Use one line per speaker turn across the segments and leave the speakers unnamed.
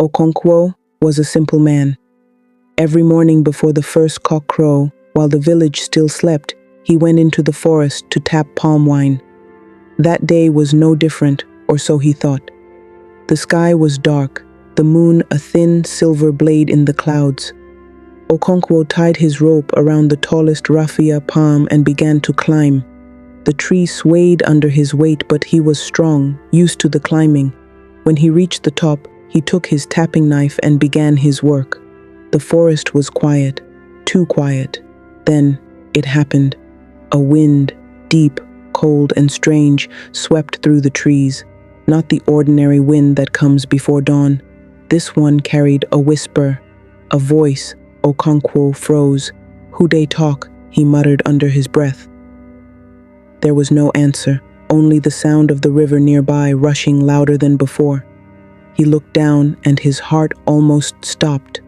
Okonkwo was a simple man. Every morning before the first cock crow, while the village still slept, he went into the forest to tap palm wine. That day was no different, or so he thought. The sky was dark, the moon a thin silver blade in the clouds. Okonkwo tied his rope around the tallest raffia palm and began to climb. The tree swayed under his weight, but he was strong, used to the climbing. When he reached the top, he took his tapping knife and began his work. The forest was quiet, too quiet. Then it happened. A wind, deep, cold and strange, swept through the trees. Not the ordinary wind that comes before dawn. This one carried a whisper, a voice. Okonkwo froze. "Who dey talk?" he muttered under his breath. There was no answer, only the sound of the river nearby rushing louder than before. He looked down and his heart almost stopped.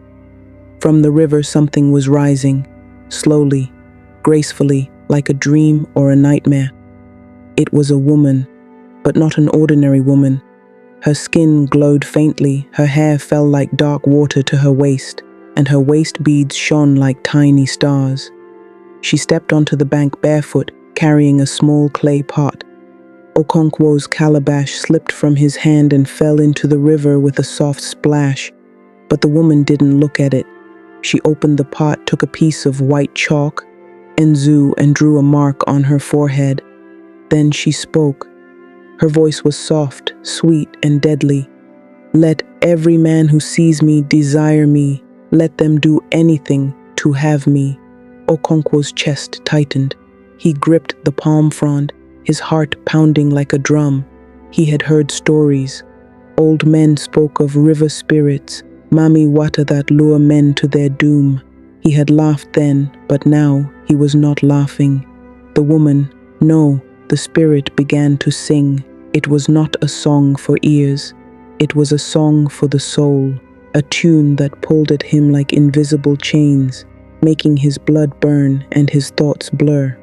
From the river something was rising, slowly, gracefully, like a dream or a nightmare. It was a woman, but not an ordinary woman. Her skin glowed faintly, her hair fell like dark water to her waist, and her waist beads shone like tiny stars. She stepped onto the bank barefoot, carrying a small clay pot. Okonkwo's calabash slipped from his hand and fell into the river with a soft splash, but the woman didn't look at it. She opened the pot, took a piece of white chalk, Enzu, and drew a mark on her forehead. Then she spoke. Her voice was soft, sweet, and deadly. "Let every man who sees me desire me. Let them do anything to have me." Okonkwo's chest tightened. He gripped the palm frond, his heart pounding like a drum. He had heard stories. Old men spoke of river spirits, mami wata that lure men to their doom. He had laughed then, but now he was not laughing. The woman, no, the spirit began to sing. It was not a song for ears. It was a song for the soul, a tune that pulled at him like invisible chains, making his blood burn and his thoughts blur.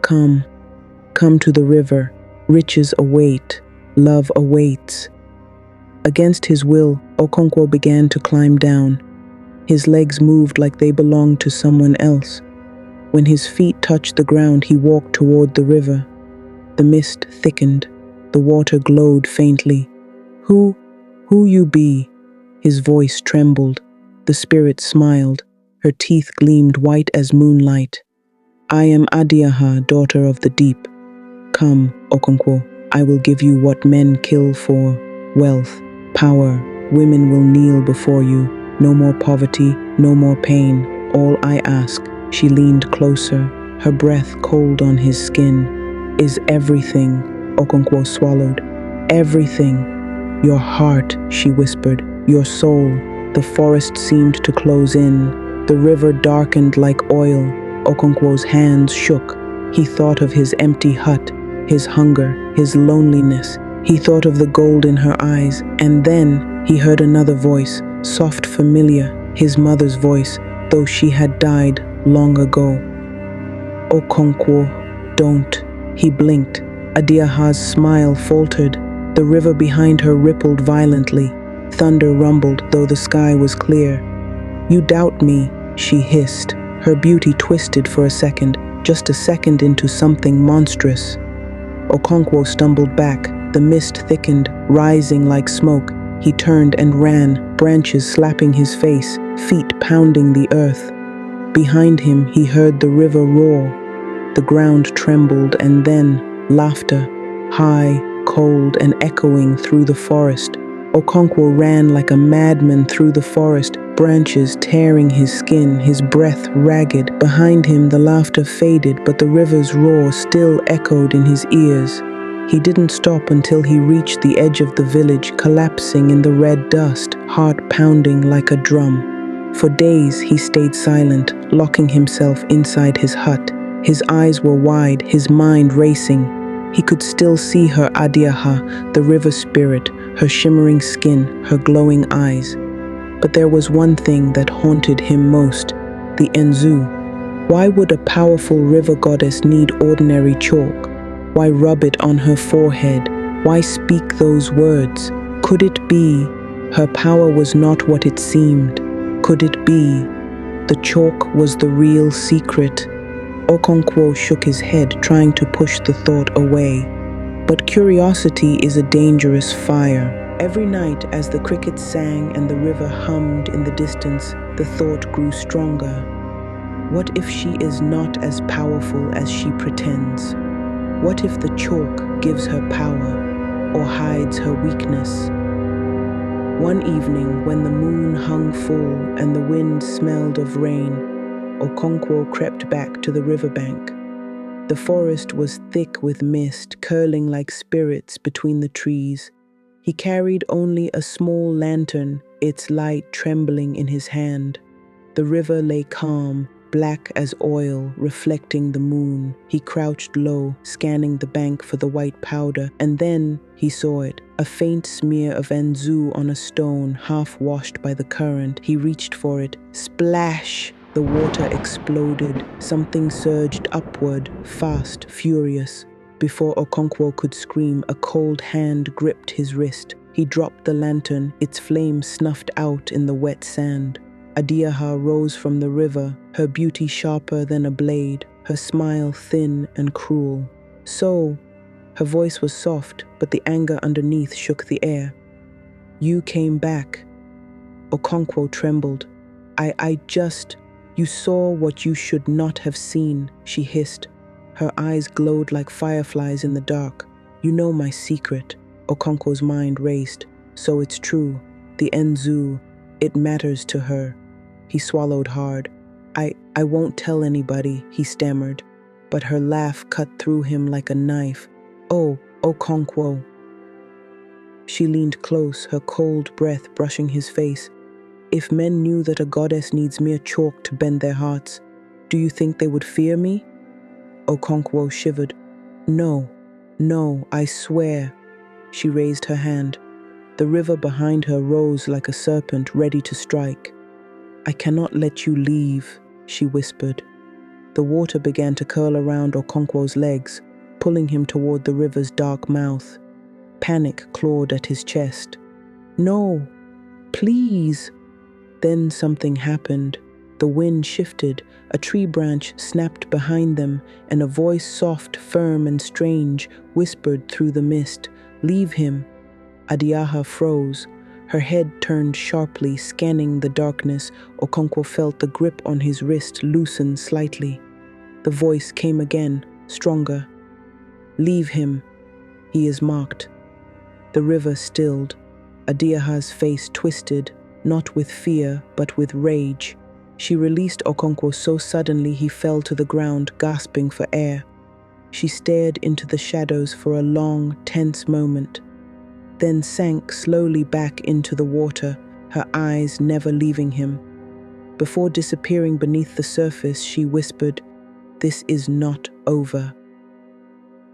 Come, come to the river. Riches await. Love awaits. Against his will, Okonkwo began to climb down. His legs moved like they belonged to someone else. When his feet touched the ground, he walked toward the river. The mist thickened. The water glowed faintly. Who you be?" His voice trembled. The spirit smiled. Her teeth gleamed white as moonlight. "I am Adiaha, daughter of the deep. Come, Okonkwo, I will give you what men kill for. Wealth, power, women will kneel before you. No more poverty, no more pain. All I ask." She leaned closer, her breath cold on his skin. "Is everything," Okonkwo swallowed. "Everything. Your heart," she whispered. "Your soul." The forest seemed to close in. The river darkened like oil. Okonkwo's hands shook. He thought of his empty hut, his hunger, his loneliness. He thought of the gold in her eyes, and then he heard another voice, soft, familiar, his mother's voice, though she had died long ago. "Okonkwo, don't." He blinked. Adiaha's smile faltered. The river behind her rippled violently. Thunder rumbled, though the sky was clear. "You doubt me," she hissed. Her beauty twisted for a second, just a second, into something monstrous. Okonkwo stumbled back. The mist thickened, rising like smoke. He turned and ran, branches slapping his face, feet pounding the earth. Behind him, he heard the river roar. The ground trembled, and then laughter, high, cold, and echoing through the forest. Okonkwo ran like a madman through the forest, branches tearing his skin, his breath ragged. Behind him, the laughter faded, but the river's roar still echoed in his ears. He didn't stop until he reached the edge of the village, collapsing in the red dust, heart pounding like a drum. For days he stayed silent, locking himself inside his hut. His eyes were wide, his mind racing. He could still see her Adiaha, the river spirit, her shimmering skin, her glowing eyes. But there was one thing that haunted him most, the Enzu. Why would a powerful river goddess need ordinary chalk? Why rub it on her forehead? Why speak those words? Could it be Her power was not what it seemed. Could it be? The chalk was the real secret. Okonkwo shook his head, trying to push the thought away. But curiosity is a dangerous fire. Every night, as the crickets sang and the river hummed in the distance, the thought grew stronger. What if she is not as powerful as she pretends? What if the chalk gives her power or hides her weakness? One evening, when the moon hung full and the wind smelled of rain, Okonkwo crept back to the riverbank. The forest was thick with mist, curling like spirits between the trees. He carried only a small lantern, its light trembling in his hand. The river lay calm, black as oil, reflecting the moon. He crouched low, scanning the bank for the white powder, and then he saw it, a faint smear of Nzu on a stone, half washed by the current. He reached for it. Splash! The water exploded. Something surged upward, fast, furious. Before Okonkwo could scream, a cold hand gripped his wrist. He dropped the lantern, its flame snuffed out in the wet sand. Adiaha rose from the river, her beauty sharper than a blade, her smile thin and cruel. So, her voice was soft, but the anger underneath shook the air. You came back. Okonkwo trembled. You saw what you should not have seen, she hissed. Her eyes glowed like fireflies in the dark. You know my secret. Okonkwo's mind raced. So it's true. The Nzu, it matters to her. He swallowed hard. I won't tell anybody, he stammered. But her laugh cut through him like a knife. Oh, Okonkwo. She leaned close, her cold breath brushing his face. If men knew that a goddess needs mere chalk to bend their hearts, do you think they would fear me? Okonkwo shivered. No, I swear. She raised her hand. The river behind her rose like a serpent ready to strike. I cannot let you leave, she whispered. The water began to curl around Okonkwo's legs, pulling him toward the river's dark mouth. Panic clawed at his chest. No, please. Then something happened. The wind shifted, a tree branch snapped behind them, and a voice soft, firm, and strange whispered through the mist, "Leave him." Adiaha froze. Her head turned sharply, scanning the darkness. Okonkwo felt the grip on his wrist loosen slightly. The voice came again, stronger. "Leave him. He is marked." The river stilled. Adiaha's face twisted, not with fear, but with rage. She released Okonkwo so suddenly he fell to the ground, gasping for air. She stared into the shadows for a long, tense moment, then sank slowly back into the water, her eyes never leaving him. Before disappearing beneath the surface, she whispered, "This is not over."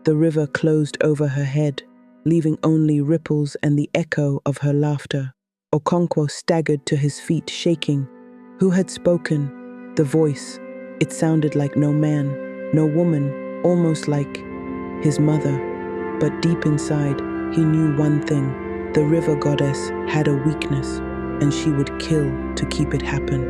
The river closed over her head, leaving only ripples and the echo of her laughter. Okonkwo staggered to his feet, shaking. Who had spoken? The voice. It sounded like no man, no woman, almost like his mother. But deep inside, he knew one thing. The river goddess had a weakness, and she would kill to keep it happen.